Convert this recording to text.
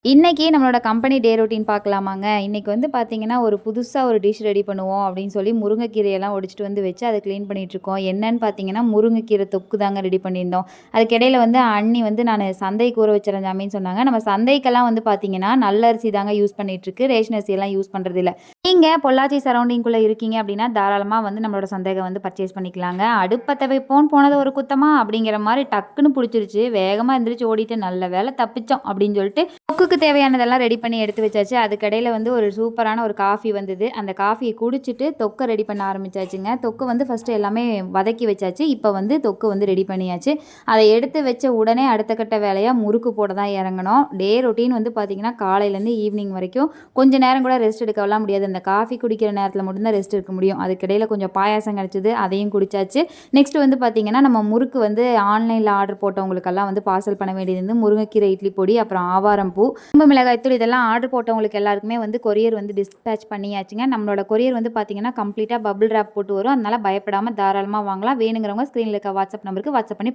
இன்னைக்கு நம்மளோட company day routine பார்க்கலாமாங்க. இன்னைக்கு வந்து பார்த்தீங்கன்னா, ஒரு புதுசா ஒரு டிஷ் ரெடி பண்ணுவோம் அப்படின்னு சொல்லி முருங்கைக்கீரையெல்லாம் ஒடிச்சிட்டு வந்து வச்சு அத கிளீன் பண்ணிட்டுருக்கோம். என்னன்னு பார்த்தீங்கன்னா, முருங்கைக்கீரை தொக்கு தாங்க ரெடி பண்ணியிருந்தோம். அதுக்கு இடையில வந்து அண்ணி வந்து நானு சந்தைக்கு ஊற வச்சுறேன் சாமின்னு சொன்னாங்க. நம்ம சந்தைக்கெல்லாம் வந்து பார்த்தீங்கன்னா, நல்ல அரிசி தாங்க யூஸ் பண்ணிட்டுருக்கு. ரேஷன் அரிசியெல்லாம் யூஸ் பண்றதில்ல. நீங்க பொள்ளாச்சி சரௌண்டிங்குள்ள இருக்கீங்க அப்படின்னா, தாராளமா வந்து நம்மளோட சந்தைக வந்து பர்ச்சேஸ் பண்ணிக்கலாங்க. அடுப்பத்த வைப்போம் போனது ஒரு குத்தமா அப்படிங்கிற மாரி டக்குன்னு புடிச்சிருச்சு. வேகமா எந்திரிச்சு ஓடிட்டு நல்ல வேளை தப்பிச்சோம் அப்படின்னு சொல்லிட்டு தொக்குக்கு தேவையானதெல்லாம் ரெடி பண்ணி எடுத்து வச்சாச்சு. அதுக்கடையில வந்து ஒரு சூப்பரான ஒரு காஃபி வந்தது. அந்த காஃபிய குடிச்சிட்டு தொக்க ரெடி பண்ண ஆரம்பிச்சாச்சுங்க. தொக்கு வந்து ஃபர்ஸ்ட்டு எல்லாமே வதக்கி வச்சாச்சு. இப்ப வந்து தொக்கு வந்து ரெடி பண்ணியாச்சு. அத எடுத்து வச்ச உடனே அடுத்த கட்ட வேலையா முறுக்கு போட தான் இறங்கணும். டே ரொட்டீன் வந்து பார்த்தீங்கன்னா, காலையிலேருந்து ஈவினிங் வரைக்கும் கொஞ்ச நேரம் கூட ரெஸ்ட் எடுக்கலாம் முடியாது. அந்த காஃபி குடிக்கிற நேரத்தில மட்டும் தான் ரெஸ்ட் எடுக்க முடியும். அதுக்கிடையில கொஞ்சம் பாயாசம் கிடைச்சது. அதையும் குடிச்சாச்சு. நெக்ஸ்ட் வந்து பார்த்தீங்கன்னா, நம்ம முறுக்கு வந்து ஆன்லைன்ல ஆர்டர் போட்டவங்களுக்கெல்லாம் வந்து பார்சல் பண்ண வேண்டியது இருந்து முருங்கைக்கீரை இட்லி பொடி, அப்புறம் ஆவாரம் பூ, குழம்பு மிளகாய்த்தூள் இதெல்லாம் ஆர்டர் போட்டவங்களுக்கு எல்லாருக்குமே வந்து கொரியர் வந்து டிஸ்பேட்ச் பண்ணியாச்சுங்க. நம்மளோட கொரியர் வந்து பார்த்தீங்கன்னா, கம்ப்ளீட்டா பபிள் ராப் போட்டு வரும். அதனால பயப்படாம தாராளமா வாங்கலாம். வேணுங்கிறவங்க ஸ்க்ரீன்ல இருக்க வாட்ஸ்அப் நம்பருக்கு வாட்ஸ்அப் பண்ணி